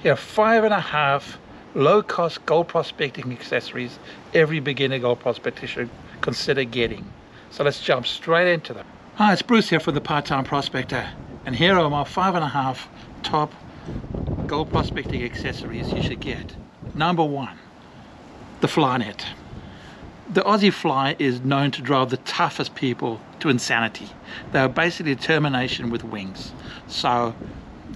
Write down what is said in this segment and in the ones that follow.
Here are 5.5 low-cost gold prospecting accessories every beginner gold prospector should consider getting. So let's jump straight into them. Hi, it's Bruce here from the Part-Time Prospector, and here are my 5.5 top gold prospecting accessories you should get. Number 1, the FlyNet. The Aussie fly is known to drive the toughest people to insanity. They are basically determination with wings. So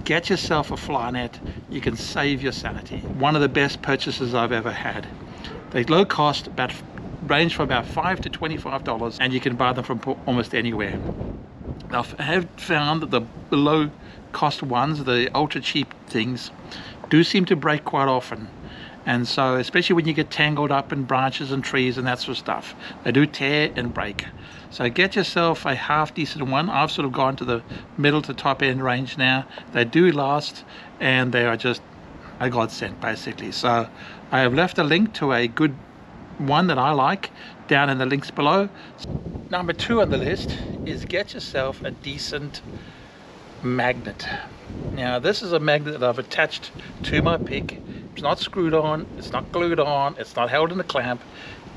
get yourself a FlyNet, you can save your sanity. One of the best purchases I've ever had. They're low cost, range from about $5 to $25, and you can buy them from almost anywhere. I have found that the low cost ones, the ultra cheap things, do seem to break quite often. And so, especially when you get tangled up in branches and trees and that sort of stuff, they do tear and break. So get yourself a half decent one. I've sort of gone to the middle to top end range now. They do last, and they are just a godsend basically. So I have left a link to a good one that I like down in the links below. Number 2 on the list is get yourself a decent magnet. Now this is a magnet that I've attached to my pick. It's not screwed on, it's not glued on, it's not held in a clamp,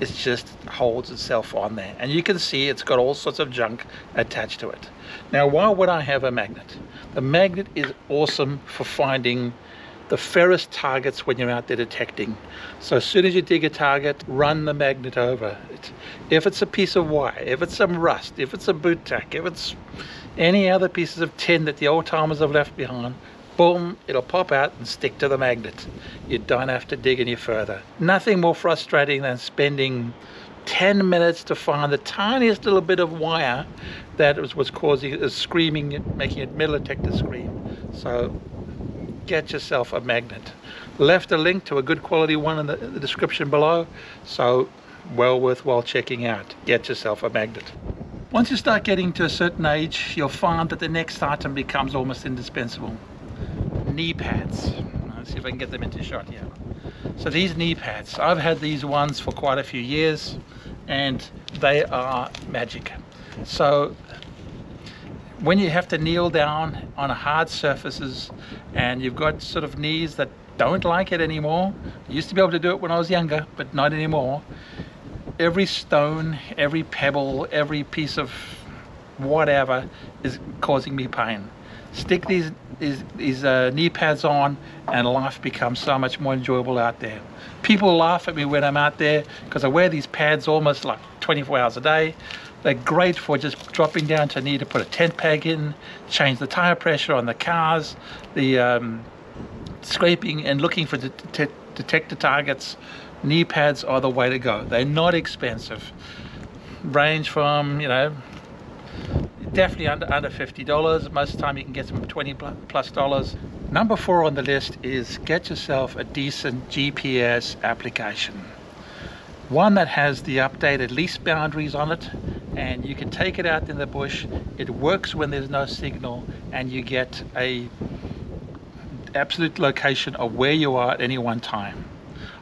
it just holds itself on there, and you can see it's got all sorts of junk attached to it. Now why would I have a magnet? The magnet is awesome for finding the ferrous targets when you're out there detecting. So as soon as you dig a target, run the magnet over it. If it's a piece of wire, if it's some rust, if it's a boot tack, if it's any other pieces of tin that the old timers have left behind, boom, it'll pop out and stick to the magnet. You don't have to dig any further. Nothing more frustrating than spending 10 minutes to find the tiniest little bit of wire that was causing a screaming, making a metal detector scream. So get yourself a magnet. Left a link to a good quality one in the description below, so well worthwhile checking out. Get yourself a magnet. Once you start getting to a certain age, you'll find that the next item becomes almost indispensable. Knee pads. Let's see if I can get them into shot here. So these knee pads, I've had these ones for quite a few years, and they are magic. So when you have to kneel down on hard surfaces and you've got sort of knees that don't like it anymore, I used to be able to do it when I was younger, but not anymore. Every stone, every pebble, every piece of whatever is causing me pain. Stick these knee pads on and life becomes so much more enjoyable out there. People laugh at me when I'm out there because I wear these pads almost like 24 hours a day. They're great for just dropping down to knee to put a tent peg in, change the tire pressure on the cars, the scraping and looking for detector targets. Knee pads are the way to go. They're not expensive. Range from, you know, definitely under $50. Most of the time you can get some $20+. Number 4 on the list is get yourself a decent GPS application. One that has the updated lease boundaries on it, and you can take it out in the bush. It works when there's no signal, and you get a absolute location of where you are at any one time.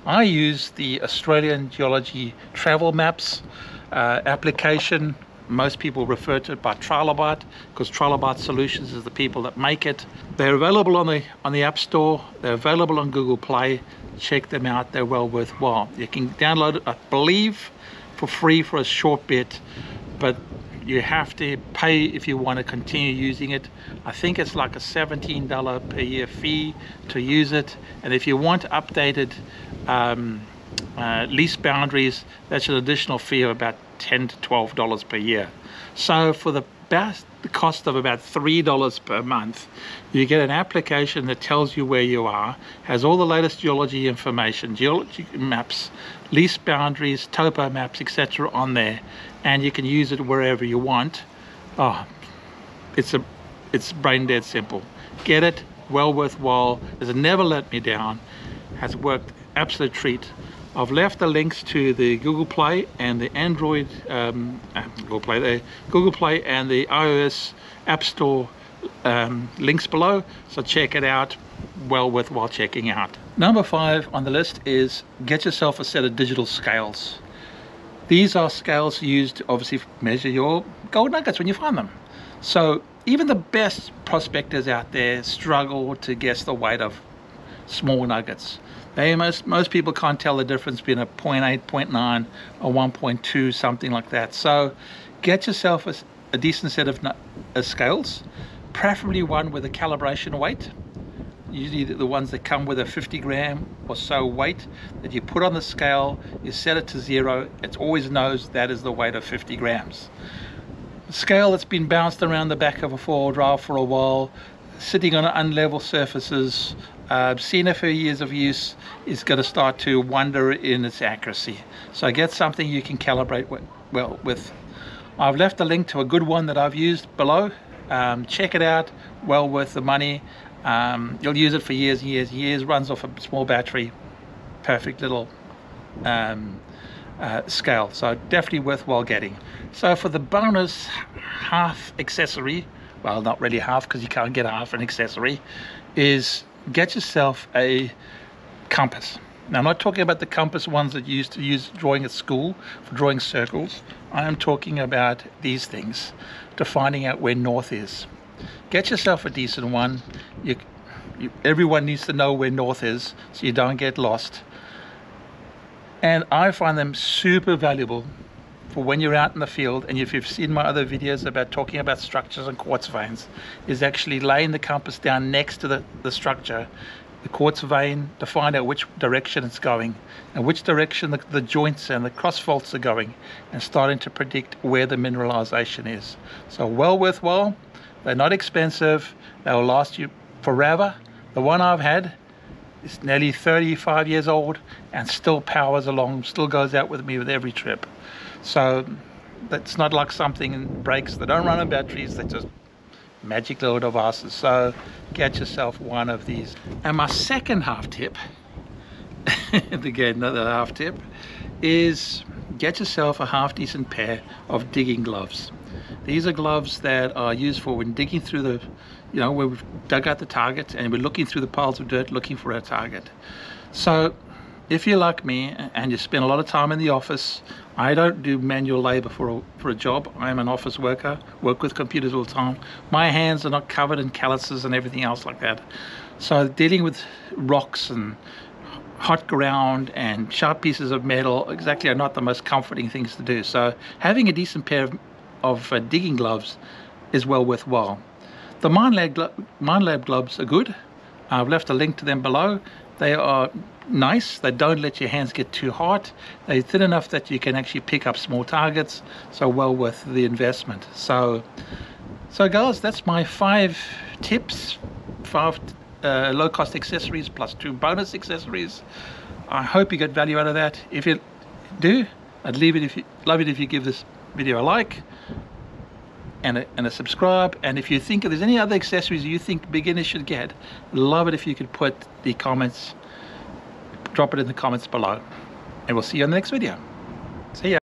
I use the Australian Geology Travel Maps application. Most people refer to it by Truley, because Truley Solutions is the people that make it. They're available on the App Store. They're available on Google Play. Check them out. They're well worthwhile. You can download it, I believe, for free for a short bit, but you have to pay if you want to continue using it. I think it's like a $17 per year fee to use it, and if you want updated lease boundaries, that's an additional fee of about $10 to $12 per year. So for the cost of about $3 per month, you get an application that tells you where you are, has all the latest geology information, geology maps, lease boundaries, topo maps, etc. on there, and you can use it wherever you want. Oh, it's brain dead simple. Get it, well worthwhile. Has never let me down. Has worked absolute treat. I've left the links to the Google Play and the Android Google Play and the iOS App Store links below, so check it out. Well worthwhile checking out. Number 5 on the list is get yourself a set of digital scales. These are scales used to obviously measure your gold nuggets when you find them. So even the best prospectors out there struggle to guess the weight of small nuggets. Most people can't tell the difference between a 0.8, 0.9 or 1.2, something like that. So get yourself a decent set of scales, preferably one with a calibration weight. Usually the ones that come with a 50 gram or so weight that you put on the scale, you set it to 0, it always knows that is the weight of 50 grams. A scale that's been bounced around the back of a four-wheel drive for a while, sitting on unlevel surfaces, seen a few years of use, is going to start to wonder in its accuracy. So get something you can calibrate well with. I've left a link to a good one that I've used below. Check it out, well worth the money. You'll use it for years and years and years. Runs off a small battery, perfect little scale, so definitely worthwhile getting. So for the bonus half accessory, well, not really half because you can't get half an accessory, is get yourself a compass. Now, I'm not talking about the compass ones that you used to use drawing at school for drawing circles. I am talking about these things to finding out where north is. Get yourself a decent one. Everyone needs to know where north is so you don't get lost. And I find them super valuable for when you're out in the field, and if you've seen my other videos about talking about structures and quartz veins, is actually laying the compass down next to the structure, the quartz vein, to find out which direction it's going and which direction the joints and the cross faults are going, and starting to predict where the mineralization is. So well worthwhile. They're not expensive. They'll last you forever. The one I've had is nearly 35 years old and still powers along, still goes out with me with every trip. So that's not like something breaks. They don't run on batteries. They're just magic little devices. So get yourself one of these. And my second half tip, and again another half tip, is get yourself a half decent pair of digging gloves. These are gloves that are used for when digging through the, where we've dug out the target and we're looking through the piles of dirt looking for a target. So if you're like me and you spend a lot of time in the office, I don't do manual labor for a job. I'm an office worker, work with computers all the time. My hands are not covered in calluses and everything else like that. So dealing with rocks and hot ground and sharp pieces of metal exactly are not the most comforting things to do. So having a decent pair of digging gloves is well worthwhile. The Minelab gloves are good. I've left a link to them below. They are nice. They don't let your hands get too hot. They're thin enough that you can actually pick up small targets, so well worth the investment. So guys, that's my 5 tips, 5 low-cost accessories plus 2 bonus accessories. I hope you get value out of that. If you do, I'd love it if you give this video a like and a subscribe. And if you think there's any other accessories you think beginners should get, love it if you could drop it in the comments below, and we'll see you in the next video. See ya.